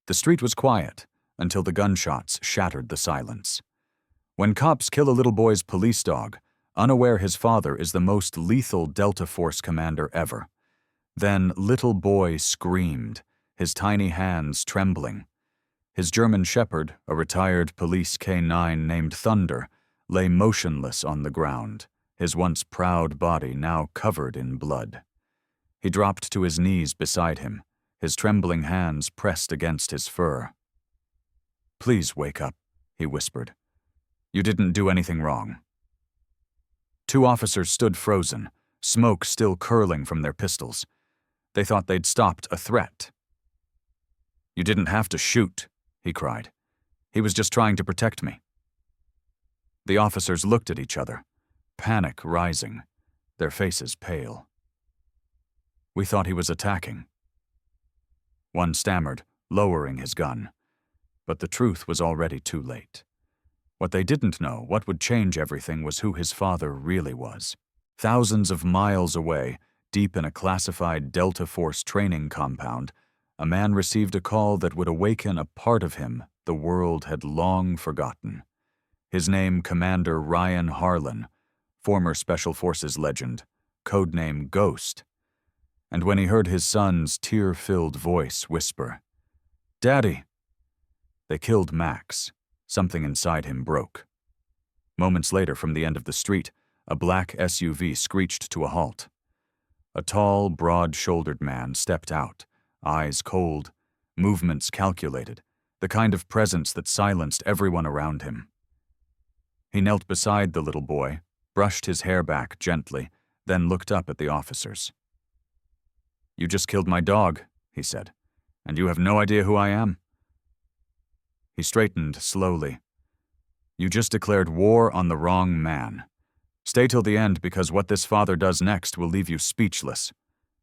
The street was quiet until the gunshots shattered the silence. When cops kill a little boy's police dog, unaware his father is the most lethal Delta Force commander ever. Then little boy screamed, his tiny hands trembling. His German shepherd, a retired police K9 named Thunder, lay motionless on the ground, his once proud body now covered in blood. He dropped to his knees beside him, his trembling hands pressed against his fur. "Please wake up," he whispered. "You didn't do anything wrong." Two officers stood frozen, smoke still curling from their pistols. They thought they'd stopped a threat. "You didn't have to shoot," he cried. "He was just trying to protect me." The officers looked at each other, panic rising, their faces pale. "We thought he was attacking." One stammered, lowering his gun. But the truth was already too late. What they didn't know, what would change everything, was who his father really was. Thousands of miles away, deep in a classified Delta Force training compound, a man received a call that would awaken a part of him the world had long forgotten. His name, Commander Ryan Harlan, former Special Forces legend, codename Ghost. And when he heard his son's tear-filled voice whisper, "Daddy!" They killed Max. Something inside him broke. Moments later, from the end of the street, a black SUV screeched to a halt. A tall, broad-shouldered man stepped out, eyes cold, movements calculated, the kind of presence that silenced everyone around him. He knelt beside the little boy, brushed his hair back gently, then looked up at the officers. "You just killed my dog," he said, "and you have no idea who I am?" He straightened slowly. "You just declared war on the wrong man. Stay till the end, because what this father does next will leave you speechless.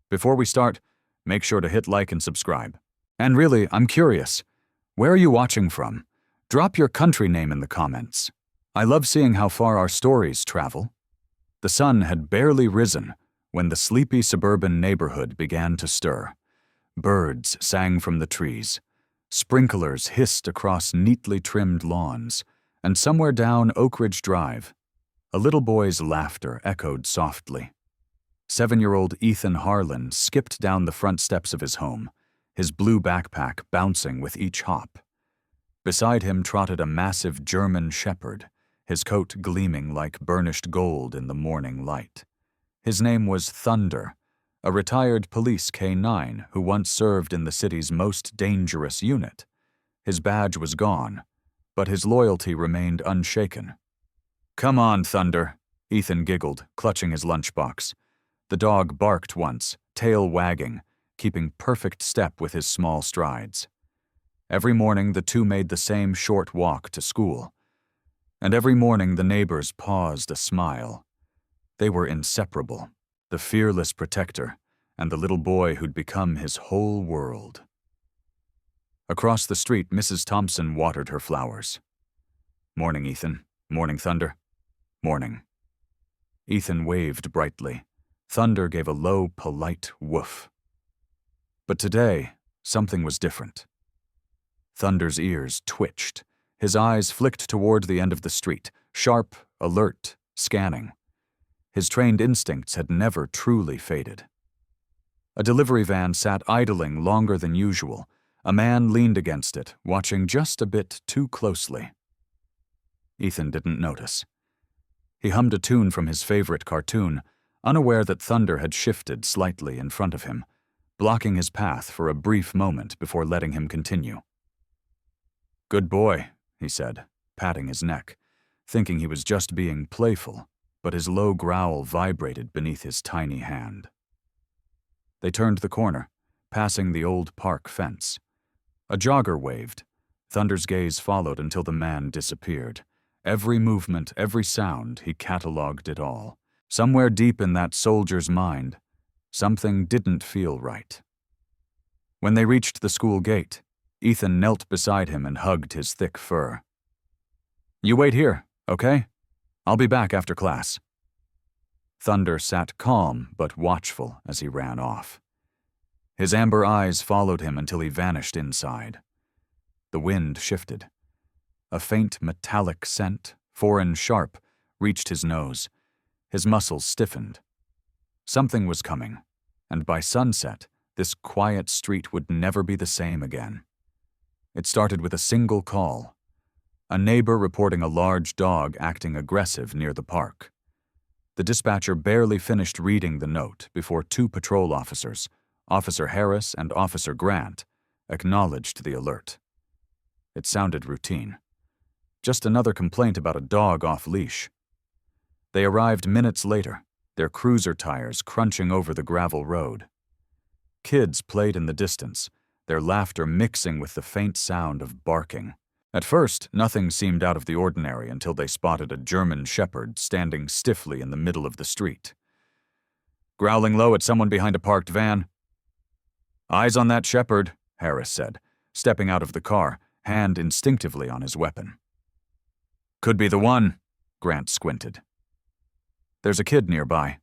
Before we start, make sure to hit like and subscribe. And really, I'm curious, where are you watching from? Drop your country name in the comments. I love seeing how far our stories travel." The sun had barely risen when the sleepy suburban neighborhood began to stir. Birds sang from the trees. Sprinklers hissed across neatly trimmed lawns, and somewhere down Oak Ridge Drive, a little boy's laughter echoed softly. 7-year-old Ethan Harlan skipped down the front steps of his home, his blue backpack bouncing with each hop. Beside him trotted a massive German shepherd, his coat gleaming like burnished gold in the morning light. His name was Thunder, a retired police K9 who once served in the city's most dangerous unit. His badge was gone, but his loyalty remained unshaken. "Come on, Thunder," Ethan giggled, clutching his lunchbox. The dog barked once, tail wagging, keeping perfect step with his small strides. Every morning the two made the same short walk to school. And every morning the neighbors paused a smile. They were inseparable. The fearless protector, and the little boy who'd become his whole world. Across the street, Mrs. Thompson watered her flowers. "Morning, Ethan. Morning, Thunder." "Morning." Ethan waved brightly. Thunder gave a low, polite woof. But today, something was different. Thunder's ears twitched. His eyes flicked toward the end of the street, sharp, alert, scanning. His trained instincts had never truly faded. A delivery van sat idling longer than usual. A man leaned against it, watching just a bit too closely. Ethan didn't notice. He hummed a tune from his favorite cartoon, unaware that Thunder had shifted slightly in front of him, blocking his path for a brief moment before letting him continue. "Good boy," he said, patting his neck, thinking he was just being playful, but his low growl vibrated beneath his tiny hand. They turned the corner, passing the old park fence. A jogger waved. Thunder's gaze followed until the man disappeared. Every movement, every sound, he catalogued it all. Somewhere deep in that soldier's mind, something didn't feel right. When they reached the school gate, Ethan knelt beside him and hugged his thick fur. "You wait here, okay? I'll be back after class." Thunder sat calm but watchful as he ran off. His amber eyes followed him until he vanished inside. The wind shifted. A faint metallic scent, foreign sharp, reached his nose. His muscles stiffened. Something was coming, and by sunset, this quiet street would never be the same again. It started with a single call. A neighbor reporting a large dog acting aggressive near the park. The dispatcher barely finished reading the note before two patrol officers, Officer Harris and Officer Grant, acknowledged the alert. It sounded routine. Just another complaint about a dog off-leash. They arrived minutes later, their cruiser tires crunching over the gravel road. Kids played in the distance, their laughter mixing with the faint sound of barking. At first, nothing seemed out of the ordinary until they spotted a German shepherd standing stiffly in the middle of the street. Growling low at someone behind a parked van. "Eyes on that shepherd," Harris said, stepping out of the car, hand instinctively on his weapon. "Could be the one," Grant squinted. "There's a kid nearby."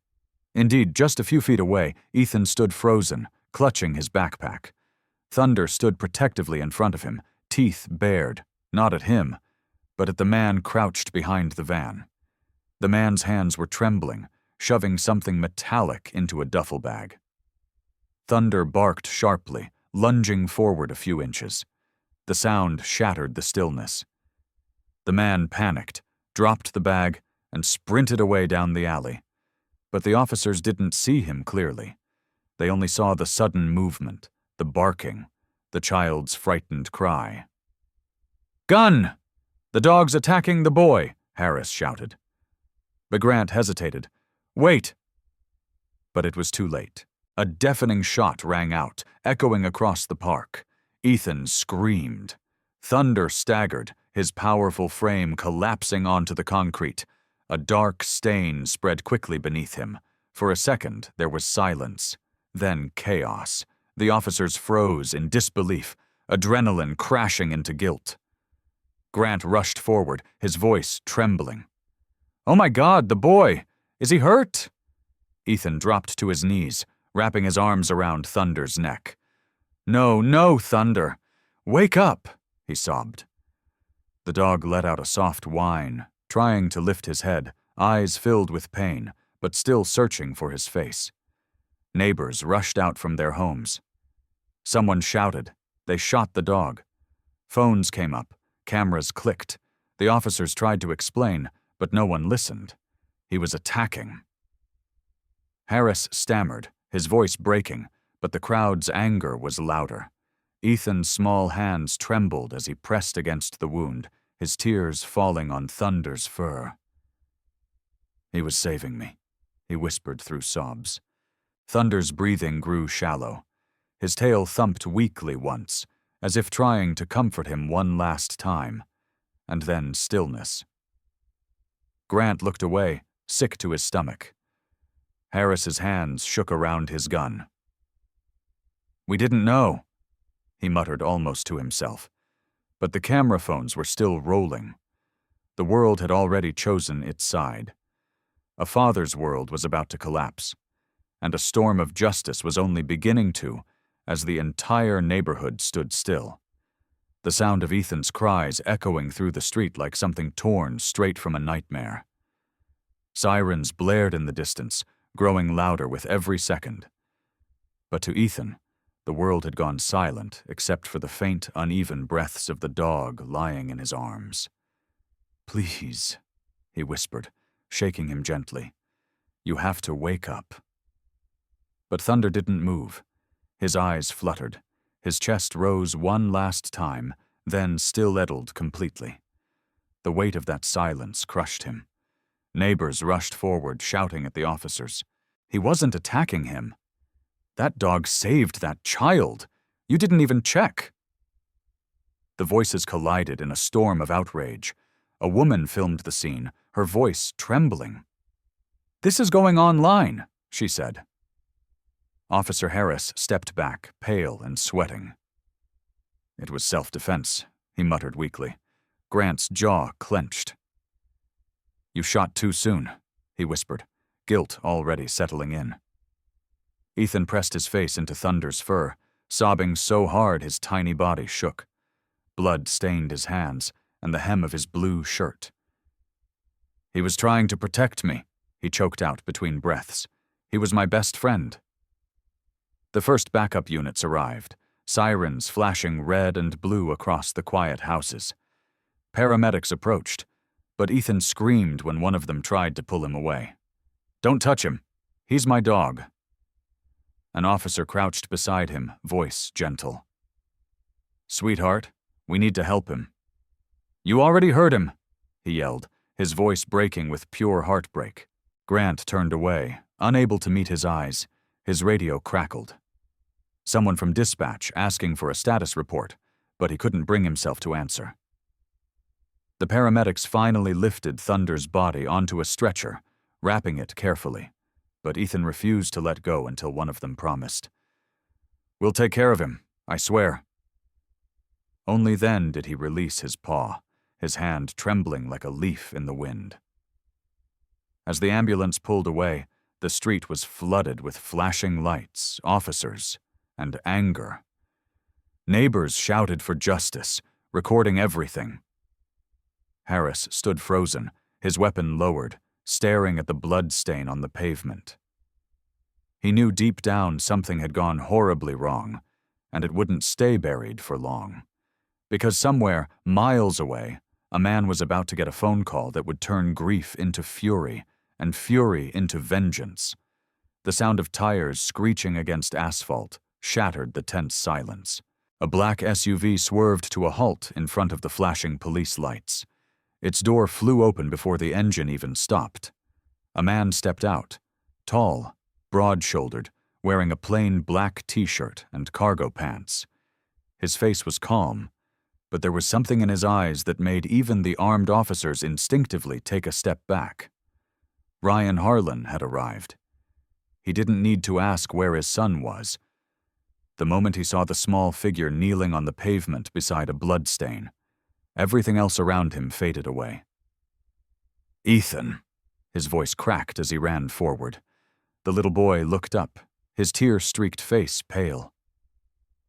Indeed, just a few feet away, Ethan stood frozen, clutching his backpack. Thunder stood protectively in front of him, teeth bared, not at him, but at the man crouched behind the van. The man's hands were trembling, shoving something metallic into a duffel bag. Thunder barked sharply, lunging forward a few inches. The sound shattered the stillness. The man panicked, dropped the bag, and sprinted away down the alley. But the officers didn't see him clearly. They only saw the sudden movement, the barking, the child's frightened cry. "Gun! The dog's attacking the boy," Harris shouted. But Grant hesitated. "Wait!" But it was too late. A deafening shot rang out, echoing across the park. Ethan screamed. Thunder staggered, his powerful frame collapsing onto the concrete. A dark stain spread quickly beneath him. For a second, there was silence. Then chaos. The officers froze in disbelief, adrenaline crashing into guilt. Grant rushed forward, his voice trembling. "Oh my God, the boy! Is he hurt?" Ethan dropped to his knees, wrapping his arms around Thunder's neck. "No, no, Thunder! Wake up!" he sobbed. The dog let out a soft whine, trying to lift his head, eyes filled with pain, but still searching for his face. Neighbors rushed out from their homes. Someone shouted. They shot the dog. Phones came up. Cameras clicked. The officers tried to explain, but no one listened. He was attacking. Harris stammered, his voice breaking, but the crowd's anger was louder. Ethan's small hands trembled as he pressed against the wound, his tears falling on Thunder's fur. "He was saving me," he whispered through sobs. Thunder's breathing grew shallow. His tail thumped weakly once, as if trying to comfort him one last time, and then stillness. Grant looked away, sick to his stomach. Harris's hands shook around his gun. "We didn't know," he muttered almost to himself. But the camera phones were still rolling. The world had already chosen its side. A father's world was about to collapse, and a storm of justice was only beginning to, as the entire neighborhood stood still. The sound of Ethan's cries echoing through the street like something torn straight from a nightmare. Sirens blared in the distance, growing louder with every second. But to Ethan, the world had gone silent except for the faint, uneven breaths of the dog lying in his arms. "Please," he whispered, shaking him gently. "You have to wake up." But Thunder didn't move. His eyes fluttered. His chest rose one last time, then still-edled completely. The weight of that silence crushed him. Neighbors rushed forward, shouting at the officers. He wasn't attacking him. "That dog saved that child. You didn't even check." The voices collided in a storm of outrage. A woman filmed the scene, her voice trembling. "This is going online," she said. Officer Harris stepped back, pale and sweating. "It was self-defense," he muttered weakly. Grant's jaw clenched. "You shot too soon," he whispered, guilt already settling in. Ethan pressed his face into Thunder's fur, sobbing so hard his tiny body shook. Blood stained his hands and the hem of his blue shirt. "He was trying to protect me," he choked out between breaths. "He was my best friend." The first backup units arrived, sirens flashing red and blue across the quiet houses. Paramedics approached, but Ethan screamed when one of them tried to pull him away. "Don't touch him. He's my dog." An officer crouched beside him, voice gentle. "Sweetheart, we need to help him." "You already heard him," he yelled, his voice breaking with pure heartbreak. Grant turned away, unable to meet his eyes. His radio crackled. Someone from dispatch asking for a status report, but he couldn't bring himself to answer. The paramedics finally lifted Thunder's body onto a stretcher, wrapping it carefully, but Ethan refused to let go until one of them promised. "We'll take care of him, I swear." Only then did he release his paw, his hand trembling like a leaf in the wind. As the ambulance pulled away, the street was flooded with flashing lights, officers, and anger. Neighbors shouted for justice, recording everything. Harris stood frozen, his weapon lowered, staring at the blood stain on the pavement. He knew deep down something had gone horribly wrong, and it wouldn't stay buried for long. Because somewhere, miles away, a man was about to get a phone call that would turn grief into fury, and fury into vengeance. The sound of tires screeching against asphalt shattered the tense silence. A black SUV swerved to a halt in front of the flashing police lights. Its door flew open before the engine even stopped. A man stepped out, tall, broad-shouldered, wearing a plain black t-shirt and cargo pants. His face was calm, but there was something in his eyes that made even the armed officers instinctively take a step back. Ryan Harlan had arrived. He didn't need to ask where his son was. The moment he saw the small figure kneeling on the pavement beside a bloodstain, everything else around him faded away. "Ethan," his voice cracked as he ran forward. The little boy looked up, his tear-streaked face pale.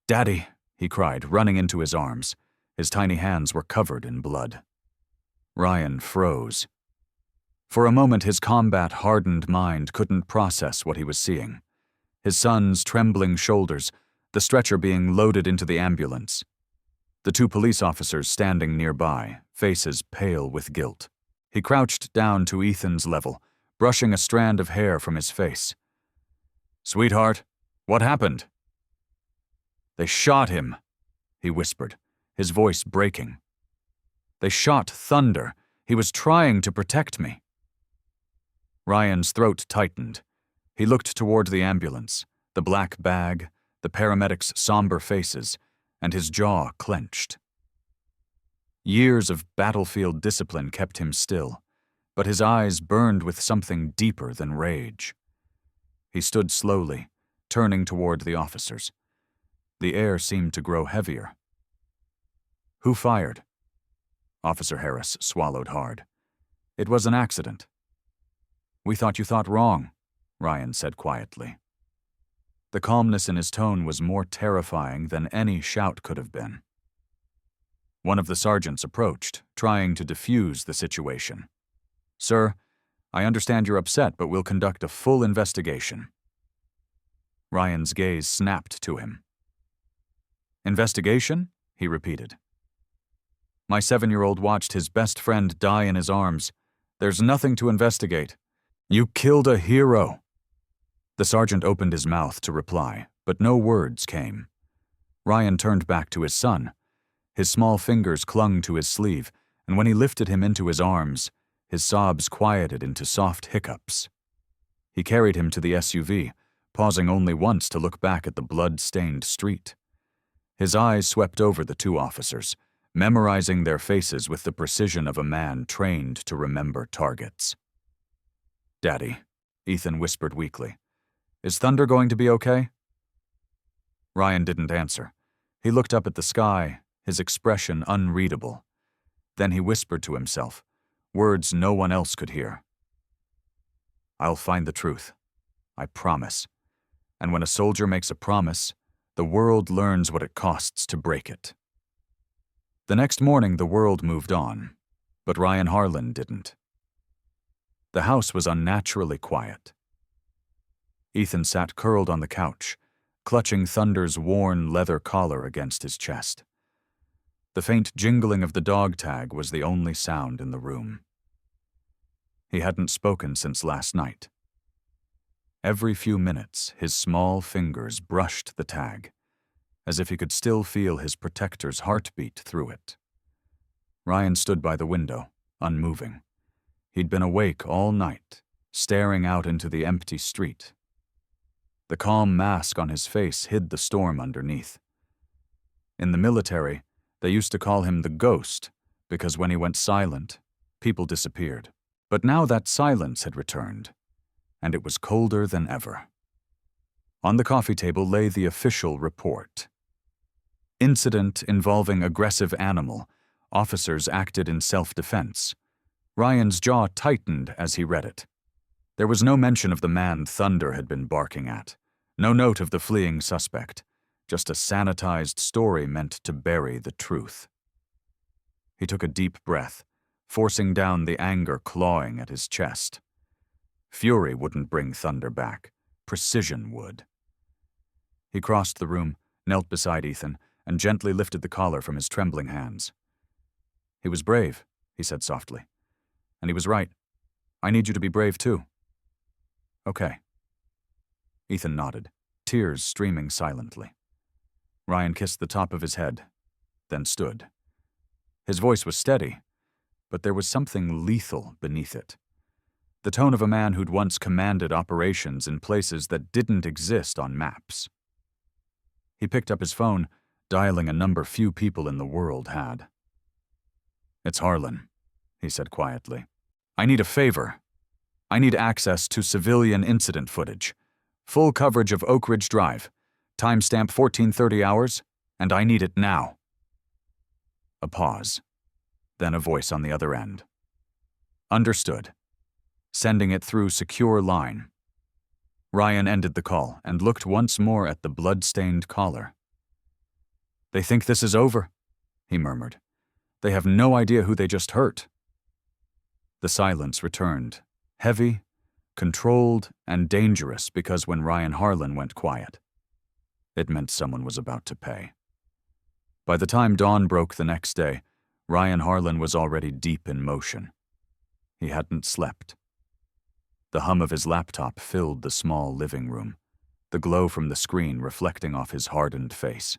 "Daddy," he cried, running into his arms. His tiny hands were covered in blood. Ryan froze. For a moment, his combat-hardened mind couldn't process what he was seeing. His son's trembling shoulders, the stretcher being loaded into the ambulance. The two police officers standing nearby, faces pale with guilt. He crouched down to Ethan's level, brushing a strand of hair from his face. "Sweetheart, what happened?" "They shot him," he whispered, his voice breaking. "They shot Thunder. He was trying to protect me." Ryan's throat tightened. He looked toward the ambulance, the black bag, the paramedics' somber faces, and his jaw clenched. Years of battlefield discipline kept him still, but his eyes burned with something deeper than rage. He stood slowly, turning toward the officers. The air seemed to grow heavier. "Who fired?" Officer Harris swallowed hard. "It was an accident." "We thought you thought wrong," Ryan said quietly. The calmness in his tone was more terrifying than any shout could have been. One of the sergeants approached, trying to defuse the situation. "Sir, I understand you're upset, but we'll conduct a full investigation." Ryan's gaze snapped to him. "Investigation?" he repeated. "My 7-year-old watched his best friend die in his arms. There's nothing to investigate. You killed a hero." The sergeant opened his mouth to reply, but no words came. Ryan turned back to his son. His small fingers clung to his sleeve, and when he lifted him into his arms, his sobs quieted into soft hiccups. He carried him to the SUV, pausing only once to look back at the blood-stained street. His eyes swept over the two officers, memorizing their faces with the precision of a man trained to remember targets. "Daddy," Ethan whispered weakly, "is Thunder going to be okay?" Ryan didn't answer. He looked up at the sky, his expression unreadable. Then he whispered to himself, words no one else could hear. "I'll find the truth. I promise. And when a soldier makes a promise, the world learns what it costs to break it." The next morning, the world moved on, but Ryan Harlan didn't. The house was unnaturally quiet. Ethan sat curled on the couch, clutching Thunder's worn leather collar against his chest. The faint jingling of the dog tag was the only sound in the room. He hadn't spoken since last night. Every few minutes, his small fingers brushed the tag, as if he could still feel his protector's heartbeat through it. Ryan stood by the window, unmoving. He'd been awake all night, staring out into the empty street. The calm mask on his face hid the storm underneath. In the military, they used to call him the Ghost, because when he went silent, people disappeared. But now that silence had returned, and it was colder than ever. On the coffee table lay the official report. Incident involving aggressive animal. Officers acted in self-defense. Ryan's jaw tightened as he read it. There was no mention of the man Thunder had been barking at. No note of the fleeing suspect. Just a sanitized story meant to bury the truth. He took a deep breath, forcing down the anger clawing at his chest. Fury wouldn't bring Thunder back. Precision would. He crossed the room, knelt beside Ethan, and gently lifted the collar from his trembling hands. "He was brave," he said softly. "And he was right. I need you to be brave too." "Okay." Ethan nodded, tears streaming silently. Ryan kissed the top of his head, then stood. His voice was steady, but there was something lethal beneath it. The tone of a man who'd once commanded operations in places that didn't exist on maps. He picked up his phone, dialing a number few people in the world had. "It's Harlan," he said quietly. "I need a favor. I need access to civilian incident footage. Full coverage of Oak Ridge Drive. Timestamp 1430 hours, and I need it now." A pause, then a voice on the other end. "Understood. Sending it through secure line." Ryan ended the call and looked once more at the blood-stained collar. "They think this is over," he murmured. "They have no idea who they just hurt." The silence returned, heavy, controlled, and dangerous, because when Ryan Harlan went quiet, it meant someone was about to pay. By the time dawn broke the next day, Ryan Harlan was already deep in motion. He hadn't slept. The hum of his laptop filled the small living room, the glow from the screen reflecting off his hardened face.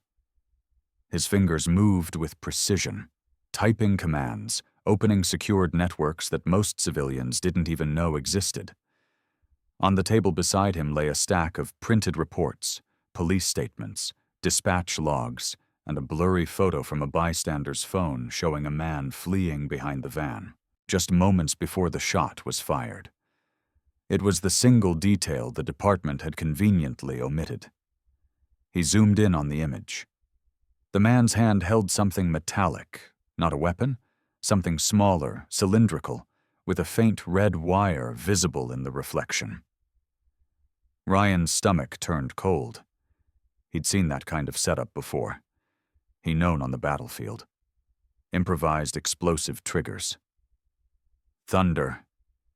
His fingers moved with precision, typing commands, opening secured networks that most civilians didn't even know existed. On the table beside him lay a stack of printed reports, police statements, dispatch logs, and a blurry photo from a bystander's phone showing a man fleeing behind the van, just moments before the shot was fired. It was the single detail the department had conveniently omitted. He zoomed in on the image. The man's hand held something metallic, not a weapon, something smaller, cylindrical, with a faint red wire visible in the reflection. Ryan's stomach turned cold. He'd seen that kind of setup before. He'd known on the battlefield. Improvised explosive triggers. "Thunder,"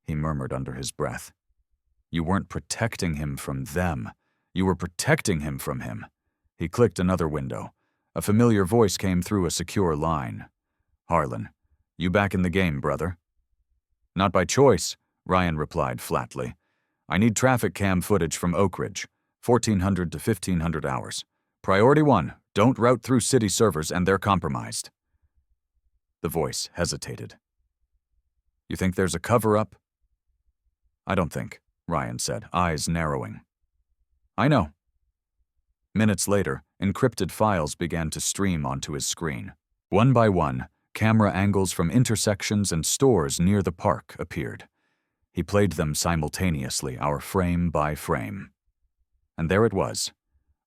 he murmured under his breath. "You weren't protecting him from them. You were protecting him from him." He clicked another window. A familiar voice came through a secure line. "Harlan, you back in the game, brother?" "Not by choice," Ryan replied flatly. "I need traffic cam footage from Oak Ridge, 1400 to 1500 hours. Priority 1, don't route through city servers and they're compromised." The voice hesitated. "You think there's a cover-up?" "I don't think," Ryan said, eyes narrowing. "I know." Minutes later, encrypted files began to stream onto his screen. One by one, camera angles from intersections and stores near the park appeared. He played them simultaneously, our frame by frame. And there it was,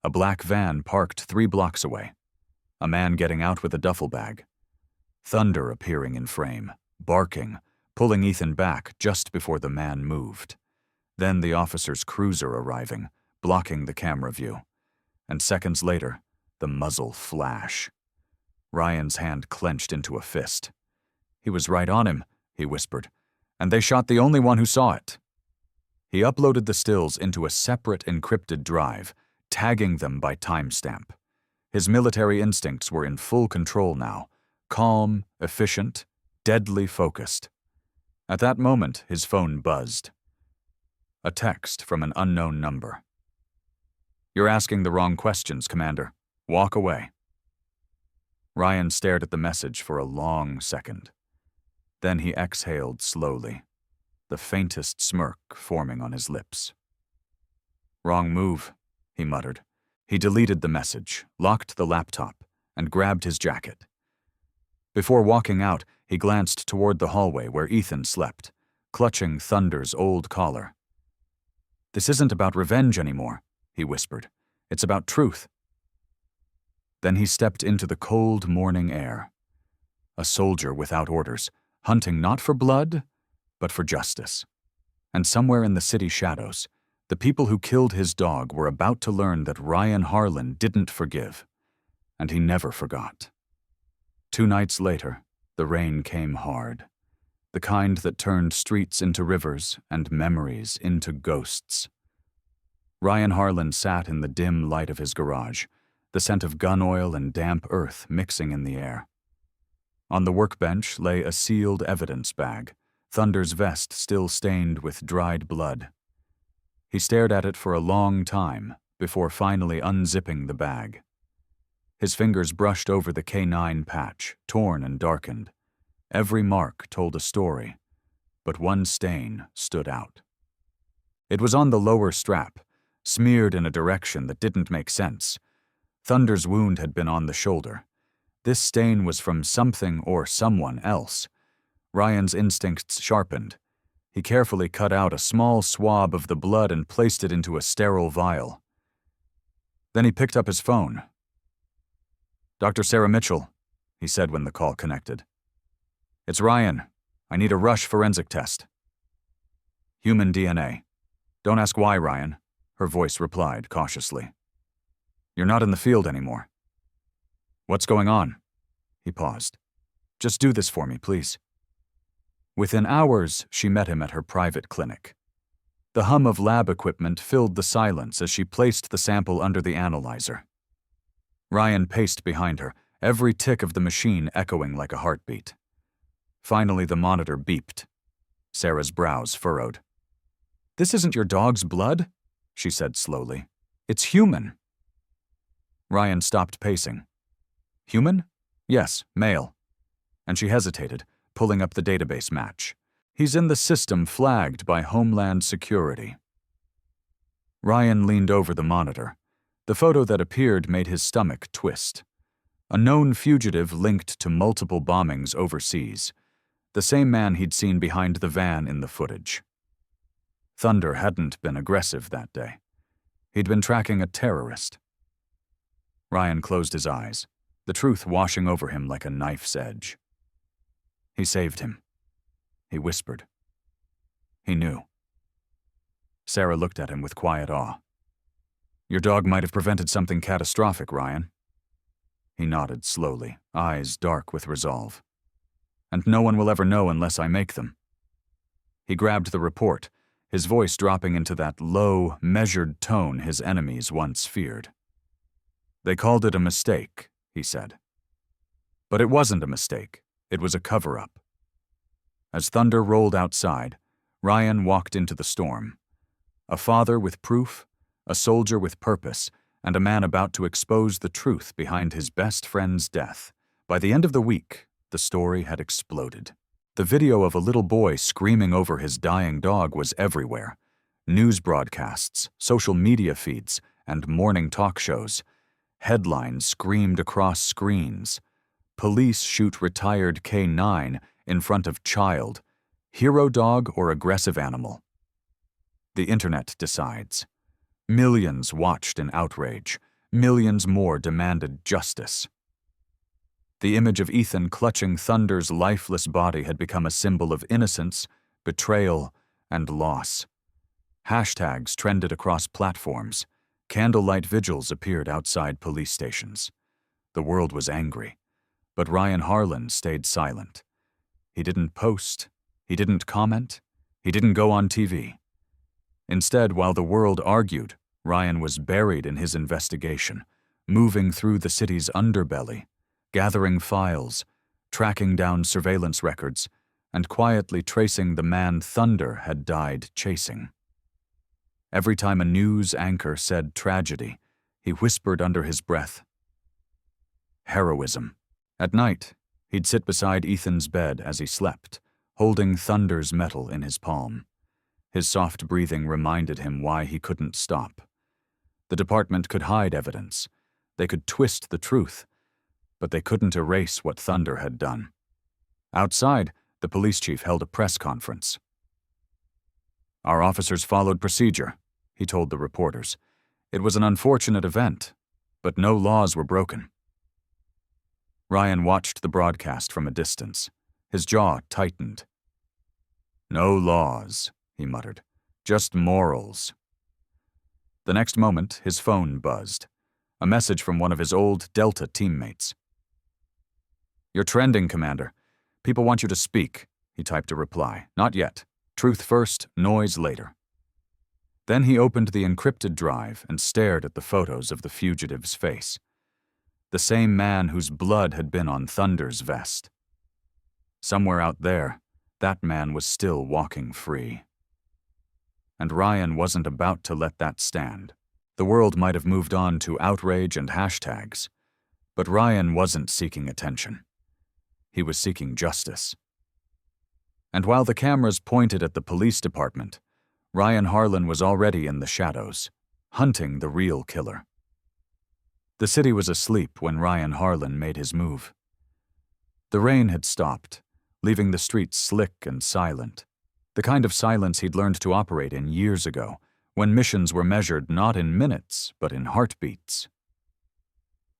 a black van parked 3 blocks away, a man getting out with a duffel bag, Thunder appearing in frame, barking, pulling Ethan back just before the man moved. Then the officer's cruiser arriving, blocking the camera view. And seconds later, the muzzle flash. Ryan's hand clenched into a fist. "He was right on him," he whispered, "and they shot the only one who saw it." He uploaded the stills into a separate encrypted drive, tagging them by timestamp. His military instincts were in full control now, calm, efficient, deadly focused. At that moment, his phone buzzed. A text from an unknown number. "You're asking the wrong questions, Commander. Walk away." Ryan stared at the message for a long second. Then he exhaled slowly, the faintest smirk forming on his lips. "Wrong move," he muttered. He deleted the message, locked the laptop, and grabbed his jacket. Before walking out, he glanced toward the hallway where Ethan slept, clutching Thunder's old collar. "This isn't about revenge anymore," he whispered. "It's about truth." Then he stepped into the cold morning air. A soldier without orders, hunting not for blood, but for justice. And somewhere in the city shadows, the people who killed his dog were about to learn that Ryan Harlan didn't forgive, and he never forgot. 2 nights later, the rain came hard, the kind that turned streets into rivers and memories into ghosts. Ryan Harlan sat in the dim light of his garage, the scent of gun oil and damp earth mixing in the air. On the workbench lay a sealed evidence bag, Thunder's vest still stained with dried blood. He stared at it for a long time before finally unzipping the bag. His fingers brushed over the K9 patch, torn and darkened. Every mark told a story, but one stain stood out. It was on the lower strap, smeared in a direction that didn't make sense. Thunder's wound had been on the shoulder. This stain was from something or someone else. Ryan's instincts sharpened. He carefully cut out a small swab of the blood and placed it into a sterile vial. Then he picked up his phone. "Dr. Sarah Mitchell," he said when the call connected. "It's Ryan. I need a rush forensic test." "Human DNA. Don't ask why, Ryan," her voice replied cautiously. "You're not in the field anymore." "What's going on?" He paused. "Just do this for me, please." Within hours, she met him at her private clinic. The hum of lab equipment filled the silence as she placed the sample under the analyzer. Ryan paced behind her, every tick of the machine echoing like a heartbeat. Finally, the monitor beeped. Sarah's brows furrowed. "This isn't your dog's blood," she said slowly. "It's human." Ryan stopped pacing. "Human? Yes, male." And she hesitated, pulling up the database match. "He's in the system flagged by Homeland Security." Ryan leaned over the monitor. The photo that appeared made his stomach twist. A known fugitive linked to multiple bombings overseas. The same man he'd seen behind the van in the footage. Thunder hadn't been aggressive that day. He'd been tracking a terrorist. Ryan closed his eyes, the truth washing over him like a knife's edge. He saved him. He whispered. He knew. Sarah looked at him with quiet awe. "Your dog might have prevented something catastrophic, Ryan." He nodded slowly, eyes dark with resolve. "And no one will ever know unless I make them." He grabbed the report, his voice dropping into that low, measured tone his enemies once feared. "They called it a mistake," he said. But it wasn't a mistake. It was a cover-up. As thunder rolled outside, Ryan walked into the storm. A father with proof, a soldier with purpose, and a man about to expose the truth behind his best friend's death. By the end of the week, the story had exploded. The video of a little boy screaming over his dying dog was everywhere. News broadcasts, social media feeds, and morning talk shows. Headlines screamed across screens. Police shoot retired K9 in front of child, hero dog or aggressive animal. The internet decides. Millions watched in outrage. Millions more demanded justice. The image of Ethan clutching Thunder's lifeless body had become a symbol of innocence, betrayal, and loss. Hashtags trended across platforms. Candlelight vigils appeared outside police stations. The world was angry. But Ryan Harlan stayed silent. He didn't post, he didn't comment, he didn't go on TV. Instead, while the world argued, Ryan was buried in his investigation, moving through the city's underbelly, gathering files, tracking down surveillance records, and quietly tracing the man Thunder had died chasing. Every time a news anchor said tragedy, he whispered under his breath, "Heroism." At night, he'd sit beside Ethan's bed as he slept, holding Thunder's medal in his palm. His soft breathing reminded him why he couldn't stop. The department could hide evidence. They could twist the truth, but they couldn't erase what Thunder had done. Outside, the police chief held a press conference. "Our officers followed procedure," he told the reporters. "It was an unfortunate event, but no laws were broken." Ryan watched the broadcast from a distance. His jaw tightened. "No laws," he muttered. "Just morals." The next moment, his phone buzzed. A message from one of his old Delta teammates. "You're trending, Commander. People want you to speak," he typed a reply. "Not yet. Truth first, noise later." Then he opened the encrypted drive and stared at the photos of the fugitive's face. The same man whose blood had been on Thunder's vest. Somewhere out there, that man was still walking free. And Ryan wasn't about to let that stand. The world might have moved on to outrage and hashtags, but Ryan wasn't seeking attention. He was seeking justice. And while the cameras pointed at the police department, Ryan Harlan was already in the shadows, hunting the real killer. The city was asleep when Ryan Harlan made his move. The rain had stopped, leaving the streets slick and silent, the kind of silence he'd learned to operate in years ago, when missions were measured not in minutes, but in heartbeats.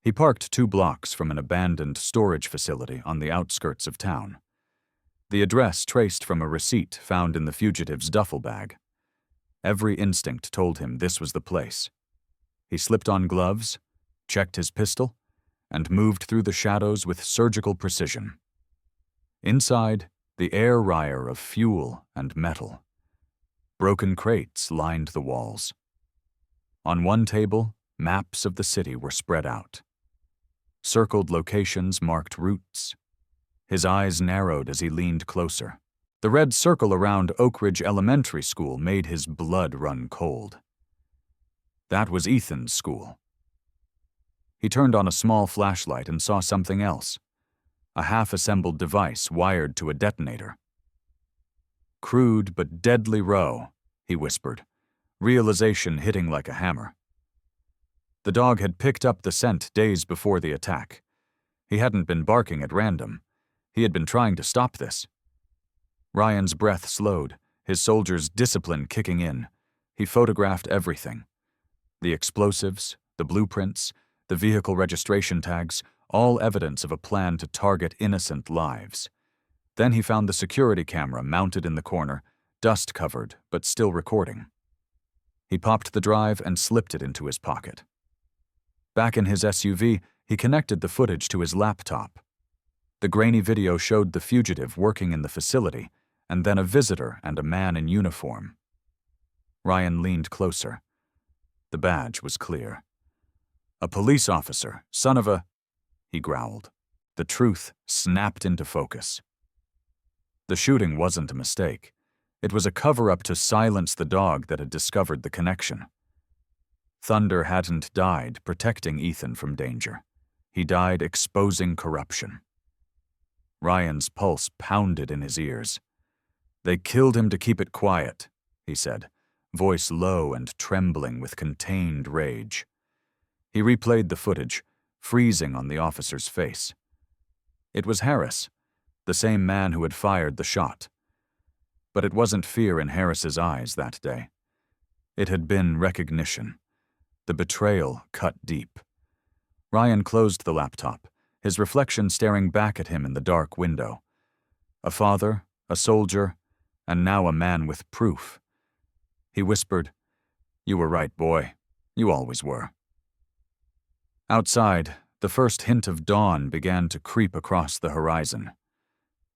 He parked 2 blocks from an abandoned storage facility on the outskirts of town. The address traced from a receipt found in the fugitive's duffel bag. Every instinct told him this was the place. He slipped on gloves, checked his pistol, and moved through the shadows with surgical precision. Inside, the air rire of fuel and metal. Broken crates lined the walls. On one table, maps of the city were spread out. Circled locations marked routes. His eyes narrowed as he leaned closer. The red circle around Oak Ridge Elementary School made his blood run cold. That was Ethan's school. He turned on a small flashlight and saw something else. A half-assembled device wired to a detonator. "Crude but deadly row," he whispered, realization hitting like a hammer. The dog had picked up the scent days before the attack. He hadn't been barking at random. He had been trying to stop this. Ryan's breath slowed, his soldier's discipline kicking in. He photographed everything. The explosives, the blueprints, the vehicle registration tags, all evidence of a plan to target innocent lives. Then he found the security camera mounted in the corner, dust-covered but still recording. He popped the drive and slipped it into his pocket. Back in his SUV, he connected the footage to his laptop. The grainy video showed the fugitive working in the facility, and then a visitor and a man in uniform. Ryan leaned closer. The badge was clear. "A police officer, son of a—" he growled. The truth snapped into focus. The shooting wasn't a mistake. It was a cover-up to silence the dog that had discovered the connection. Thunder hadn't died protecting Ethan from danger. He died exposing corruption. Ryan's pulse pounded in his ears. "They killed him to keep it quiet," he said, voice low and trembling with contained rage. He replayed the footage, freezing on the officer's face. It was Harris, the same man who had fired the shot. But it wasn't fear in Harris's eyes that day. It had been recognition. The betrayal cut deep. Ryan closed the laptop, his reflection staring back at him in the dark window. A father, a soldier, and now a man with proof. He whispered, "You were right, boy. You always were." Outside, The first hint of dawn began to creep across the horizon.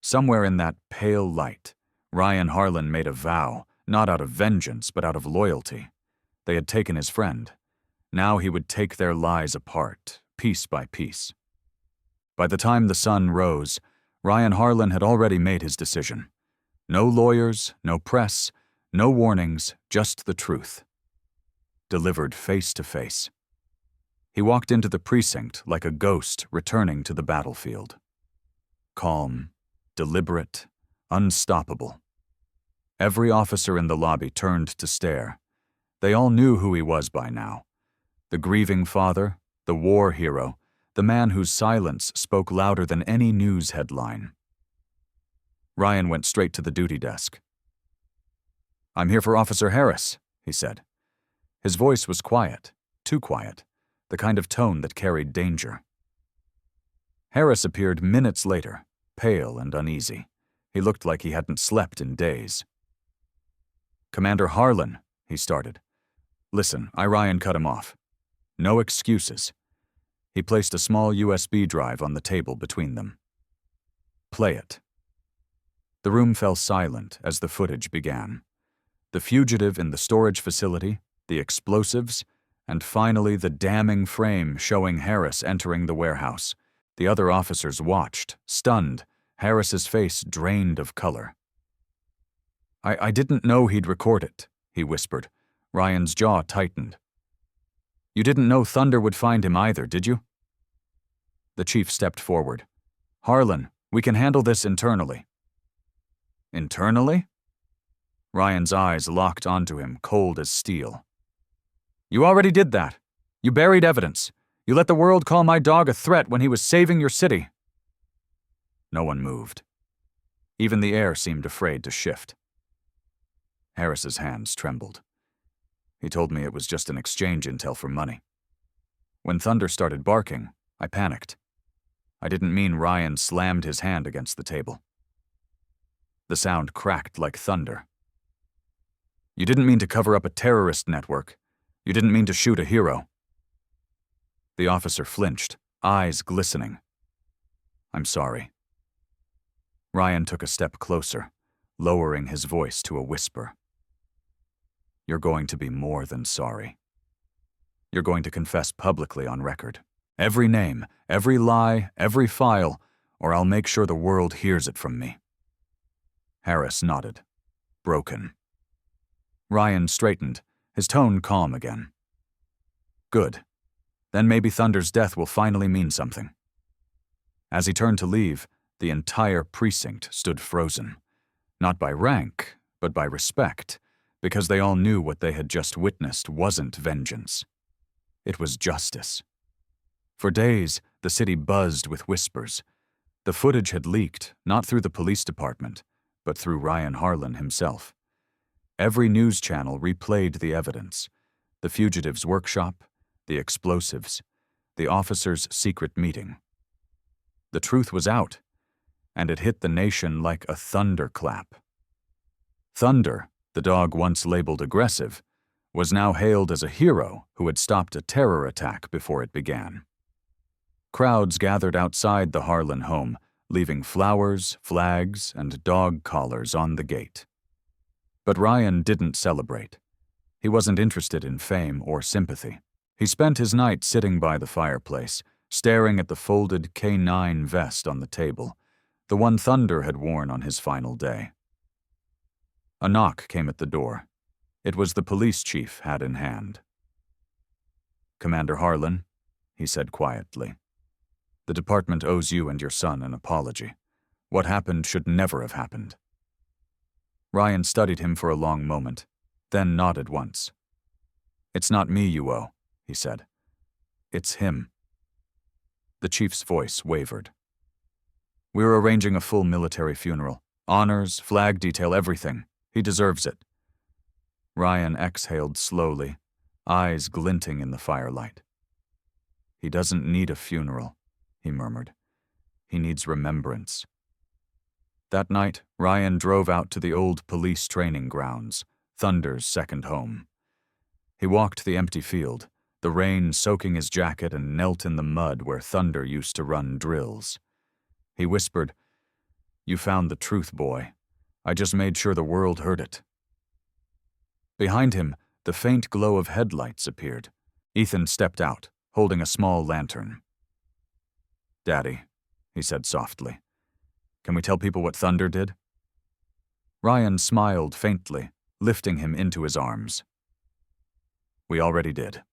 Somewhere in that pale light, Ryan Harlan made a vow, not out of vengeance, but out of loyalty. They had taken his friend. Now he would take their lies apart, piece by piece. By the time the sun rose, Ryan Harlan had already made his decision. No lawyers, no press, no warnings, just the truth. Delivered face to face. He walked into the precinct like a ghost returning to the battlefield. Calm, deliberate, unstoppable. Every officer in the lobby turned to stare. They all knew who he was by now. The grieving father, the war hero, the man whose silence spoke louder than any news headline. Ryan went straight to the duty desk. "I'm here for Officer Harris," he said. His voice was quiet, too quiet, the kind of tone that carried danger. Harris appeared minutes later, pale and uneasy. He looked like he hadn't slept in days. "Commander Harlan," he started. "Listen, Ryan cut him off. No excuses." He placed a small USB drive on the table between them. "Play it." The room fell silent as the footage began. The fugitive in the storage facility, the explosives, and finally the damning frame showing Harris entering the warehouse. The other officers watched, stunned, Harris's face drained of color. I didn't know he'd record it," he whispered. Ryan's jaw tightened. "You didn't know Thunder would find him either, did you?" The chief stepped forward. "Harlan, we can handle this internally." "Internally?" Ryan's eyes locked onto him, cold as steel. "You already did that. You buried evidence. You let the world call my dog a threat when he was saving your city." No one moved. Even the air seemed afraid to shift. Harris's hands trembled. He told me it was just an exchange intel for money. When Thunder started barking, I panicked. I didn't mean Ryan slammed his hand against the table. The sound cracked like thunder. "You didn't mean to cover up a terrorist network. You didn't mean to shoot a hero." The officer flinched, eyes glistening. "I'm sorry." Ryan took a step closer, lowering his voice to a whisper. "You're going to be more than sorry. You're going to confess publicly on record. Every name, every lie, every file, or I'll make sure the world hears it from me." Harris nodded, broken. Ryan straightened, his tone calm again. "Good. Then maybe Thunder's death will finally mean something." As he turned to leave, the entire precinct stood frozen. Not by rank, but by respect, because they all knew what they had just witnessed wasn't vengeance. It was justice. For days, the city buzzed with whispers. The footage had leaked, not through the police department, but through Ryan Harlan himself. Every news channel replayed the evidence: the fugitive's workshop, the explosives, the officers' secret meeting. The truth was out, and it hit the nation like a thunderclap. Thunder, the dog once labeled aggressive, was now hailed as a hero who had stopped a terror attack before it began. Crowds gathered outside the Harlan home, leaving flowers, flags, and dog collars on the gate. But Ryan didn't celebrate. He wasn't interested in fame or sympathy. He spent his night sitting by the fireplace, staring at the folded K9 vest on the table, the one Thunder had worn on his final day. A knock came at the door. It was the police chief, hat in hand. "Commander Harlan," he said quietly, "the department owes you and your son an apology. What happened should never have happened." Ryan studied him for a long moment, then nodded once. "It's not me you owe," he said. "It's him." The chief's voice wavered. "We're arranging a full military funeral. Honors, flag detail, everything. He deserves it." Ryan exhaled slowly, eyes glinting in the firelight. "He doesn't need a funeral," he murmured. "He needs remembrance." That night, Ryan drove out to the old police training grounds, Thunder's second home. He walked the empty field, the rain soaking his jacket, and knelt in the mud where Thunder used to run drills. He whispered, "You found the truth, boy. I just made sure the world heard it." Behind him, the faint glow of headlights appeared. Ethan stepped out, holding a small lantern. "Daddy," he said softly, "can we tell people what Thunder did?" Ryan smiled faintly, lifting him into his arms. "We already did."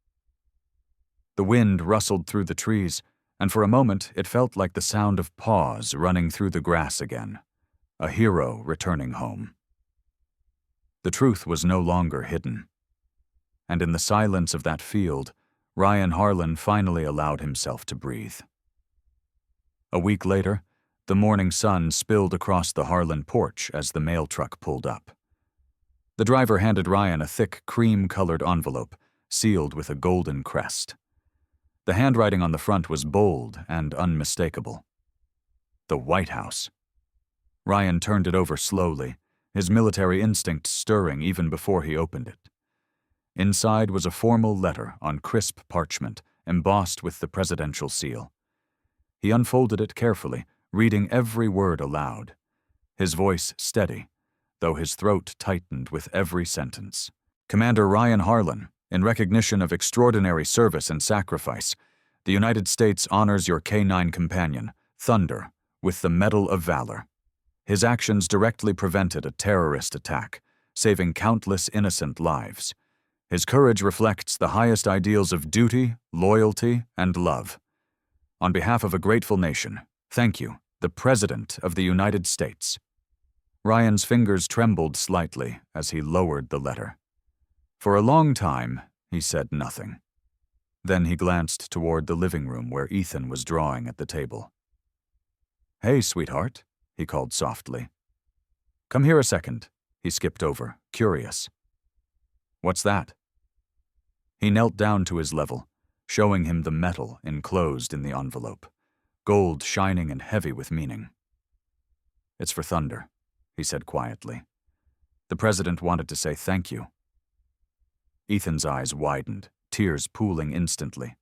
The wind rustled through the trees, and for a moment it felt like the sound of paws running through the grass again. A hero returning home. The truth was no longer hidden. And in the silence of that field, Ryan Harlan finally allowed himself to breathe. A week later, the morning sun spilled across the Harlan porch as the mail truck pulled up. The driver handed Ryan a thick, cream-colored envelope, sealed with a golden crest. The handwriting on the front was bold and unmistakable. The White House. Ryan turned it over slowly, his military instinct stirring even before he opened it. Inside was a formal letter on crisp parchment, embossed with the presidential seal. He unfolded it carefully, reading every word aloud, his voice steady, though his throat tightened with every sentence. "Commander Ryan Harlan, in recognition of extraordinary service and sacrifice, the United States honors your K-9 companion, Thunder, with the Medal of Valor. His actions directly prevented a terrorist attack, saving countless innocent lives. His courage reflects the highest ideals of duty, loyalty, and love. On behalf of a grateful nation, thank you, the President of the United States." Ryan's fingers trembled slightly as he lowered the letter. For a long time, he said nothing. Then he glanced toward the living room where Ethan was drawing at the table. "Hey, sweetheart," he called softly. "Come here a second." He skipped over, curious. "What's that?" He knelt down to his level, showing him the metal enclosed in the envelope, gold shining and heavy with meaning. "It's for Thunder," he said quietly. "The president wanted to say thank you." Ethan's eyes widened, tears pooling instantly.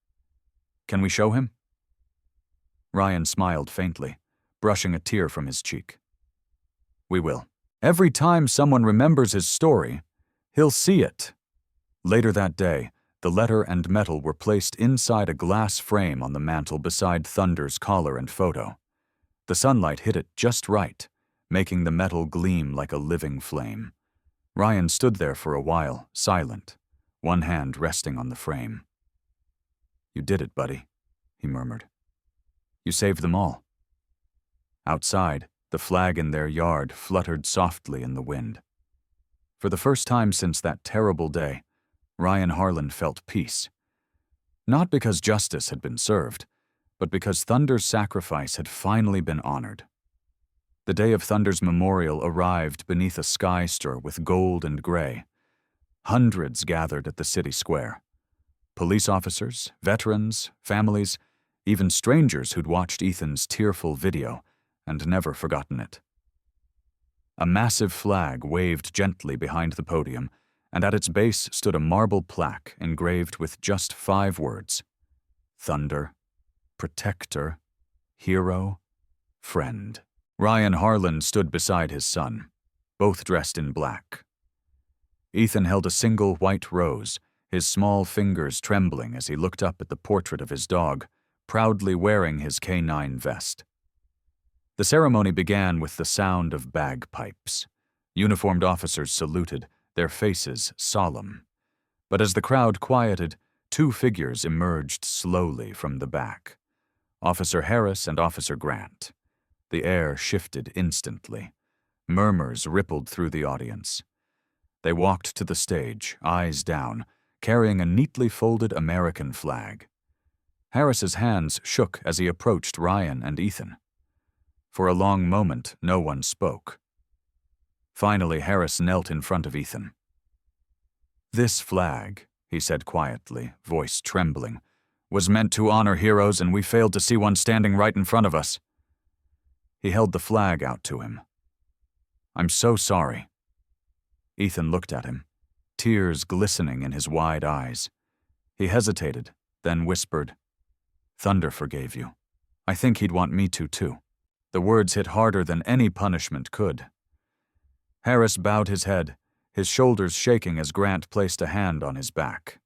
"Can we show him?" Ryan smiled faintly, brushing a tear from his cheek. "We will. Every time someone remembers his story, he'll see it." Later that day, the letter and metal were placed inside a glass frame on the mantel beside Thunder's collar and photo. The sunlight hit it just right, making the metal gleam like a living flame. Ryan stood there for a while, silent, one hand resting on the frame. "You did it, buddy," he murmured. "You saved them all." Outside, the flag in their yard fluttered softly in the wind. For the first time since that terrible day, Ryan Harlan felt peace. Not because justice had been served, but because Thunder's sacrifice had finally been honored. The day of Thunder's memorial arrived beneath a sky strewn with gold and gray. Hundreds gathered at the city square. Police officers, veterans, families, even strangers who'd watched Ethan's tearful video and never forgotten it. A massive flag waved gently behind the podium, and at its base stood a marble plaque engraved with just 5 words: Thunder, Protector, Hero, Friend. Ryan Harlan stood beside his son, both dressed in black. Ethan held a single white rose, his small fingers trembling as he looked up at the portrait of his dog, proudly wearing his K-9 vest. The ceremony began with the sound of bagpipes. Uniformed officers saluted, their faces solemn. But as the crowd quieted, 2 figures emerged slowly from the back: Officer Harris and Officer Grant. The air shifted instantly. Murmurs rippled through the audience. They walked to the stage, eyes down, carrying a neatly folded American flag. Harris's hands shook as he approached Ryan and Ethan. For a long moment, no one spoke. Finally, Harris knelt in front of Ethan. "This flag," he said quietly, voice trembling, "was meant to honor heroes, and we failed to see one standing right in front of us." He held the flag out to him. "I'm so sorry." Ethan looked at him, tears glistening in his wide eyes. He hesitated, then whispered, "Thunder forgave you. I think he'd want me to, too." The words hit harder than any punishment could. Harris bowed his head, his shoulders shaking as Grant placed a hand on his back.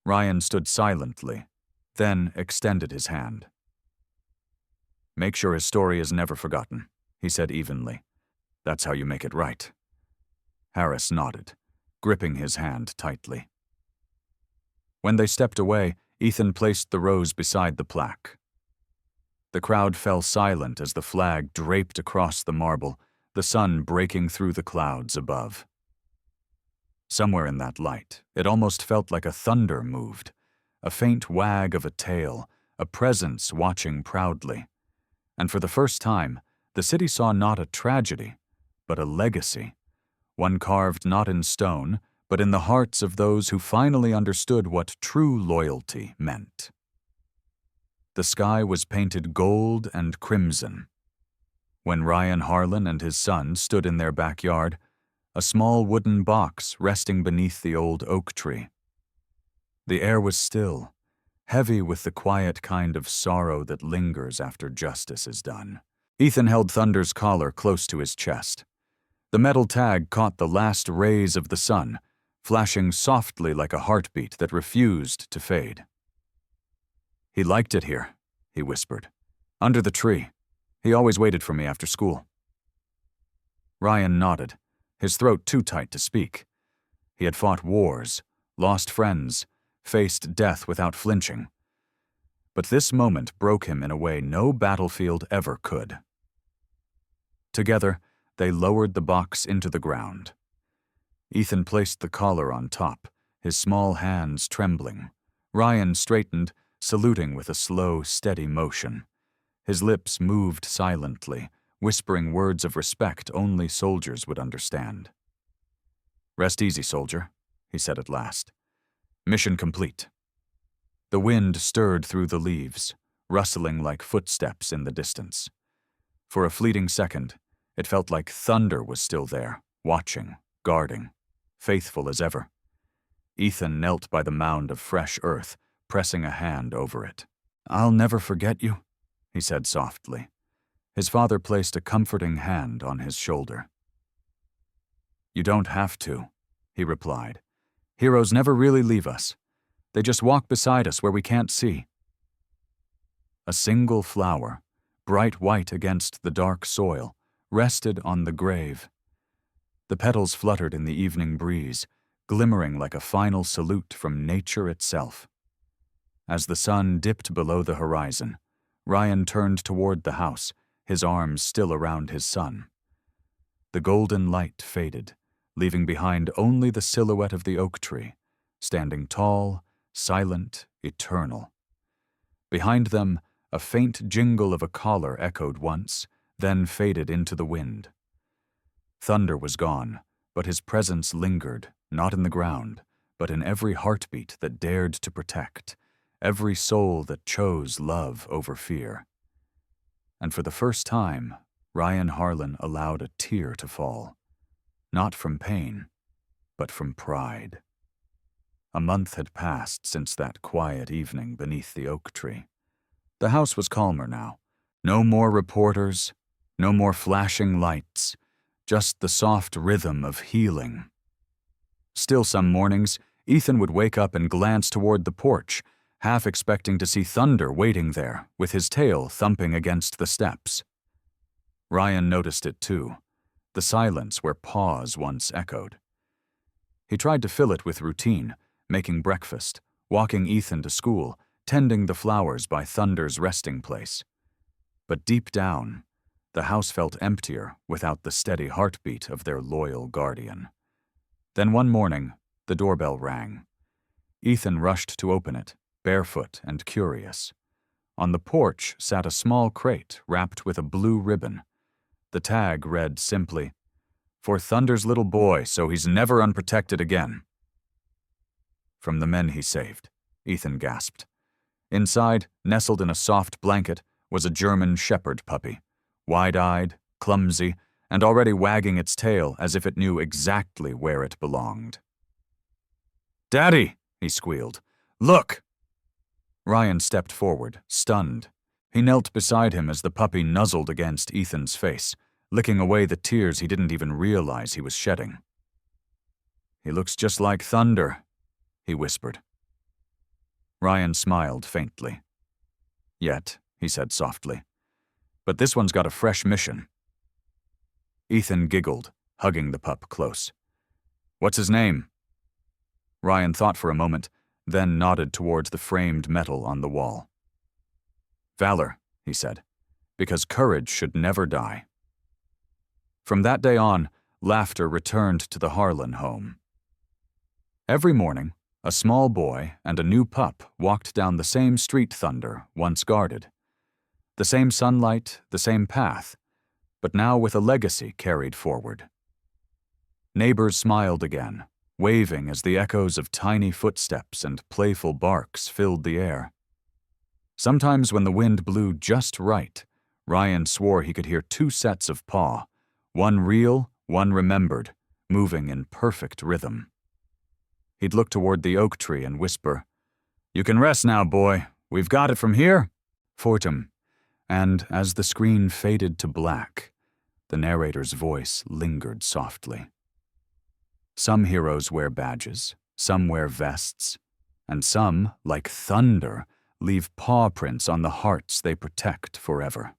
Ryan stood silently, then extended his hand. "Make sure his story is never forgotten," he said evenly. "That's how you make it right." Harris nodded, gripping his hand tightly. When they stepped away, Ethan placed the rose beside the plaque. The crowd fell silent as the flag draped across the marble, the sun breaking through the clouds above. Somewhere in that light, it almost felt like a thunder moved, a faint wag of a tail, a presence watching proudly. And for the first time, the city saw not a tragedy, but a legacy, one carved not in stone, but in the hearts of those who finally understood what true loyalty meant. The sky was painted gold and crimson. When Ryan Harlan and his son stood in their backyard, a small wooden box resting beneath the old oak tree. The air was still, heavy with the quiet kind of sorrow that lingers after justice is done. Ethan held Thunder's collar close to his chest. The metal tag caught the last rays of the sun, flashing softly like a heartbeat that refused to fade. "He liked it here," he whispered. "Under the tree. He always waited for me after school." Ryan nodded, his throat too tight to speak. He had fought wars, lost friends, faced death without flinching. But this moment broke him in a way no battlefield ever could. Together, they lowered the box into the ground. Ethan placed the collar on top, his small hands trembling. Ryan straightened, saluting with a slow, steady motion. His lips moved silently, whispering words of respect only soldiers would understand. "Rest easy, soldier," he said at last. "Mission complete." The wind stirred through the leaves, rustling like footsteps in the distance. For a fleeting second, it felt like thunder was still there, watching, guarding, faithful as ever. Ethan knelt by the mound of fresh earth, pressing a hand over it. "I'll never forget you," he said softly. His father placed a comforting hand on his shoulder. "You don't have to," he replied. "Heroes never really leave us. They just walk beside us where we can't see." A single flower, bright white against the dark soil, rested on the grave. The petals fluttered in the evening breeze, glimmering like a final salute from nature itself. As the sun dipped below the horizon, Ryan turned toward the house, his arms still around his son. The golden light faded, leaving behind only the silhouette of the oak tree, standing tall, silent, eternal. Behind them, a faint jingle of a collar echoed once, then faded into the wind. Thunder was gone, but his presence lingered, not in the ground, but in every heartbeat that dared to protect, every soul that chose love over fear. And for the first time, Ryan Harlan allowed a tear to fall, not from pain, but from pride. A month had passed since that quiet evening beneath the oak tree. The house was calmer now. No more reporters, no more flashing lights, just the soft rhythm of healing. Still some mornings, Ethan would wake up and glance toward the porch, half expecting to see Thunder waiting there, with his tail thumping against the steps. Ryan noticed it too, the silence where paws once echoed. He tried to fill it with routine, making breakfast, walking Ethan to school, tending the flowers by Thunder's resting place. But deep down, the house felt emptier without the steady heartbeat of their loyal guardian. Then one morning, the doorbell rang. Ethan rushed to open it, barefoot and curious. On the porch sat a small crate wrapped with a blue ribbon. The tag read simply, "For Thunder's little boy, so he's never unprotected again." "From the men he saved," Ethan gasped. Inside, nestled in a soft blanket, was a German shepherd puppy, wide-eyed, clumsy, and already wagging its tail as if it knew exactly where it belonged. "Daddy!" he squealed, Look! Ryan stepped forward, stunned. He knelt beside him as the puppy nuzzled against Ethan's face, licking away the tears he didn't even realize he was shedding. "He looks just like Thunder," he whispered. Ryan smiled faintly. "Yet," he said softly, "but this one's got a fresh mission." Ethan giggled, hugging the pup close. "What's his name?" Ryan thought for a moment, then nodded towards the framed metal on the wall. "Valor," he said, "because courage should never die." From that day on, laughter returned to the Harlan home. Every morning, a small boy and a new pup walked down the same street Thunder once guarded. The same sunlight, the same path, but now with a legacy carried forward. Neighbors smiled again, waving as the echoes of tiny footsteps and playful barks filled the air. Sometimes when the wind blew just right, Ryan swore he could hear two sets of paw, one real, one remembered, moving in perfect rhythm. He'd look toward the oak tree and whisper, "You can rest now, boy. We've got it from here." Fortum. And as the screen faded to black, the narrator's voice lingered softly. Some heroes wear badges, some wear vests, and some, like Thunder, leave paw prints on the hearts they protect forever.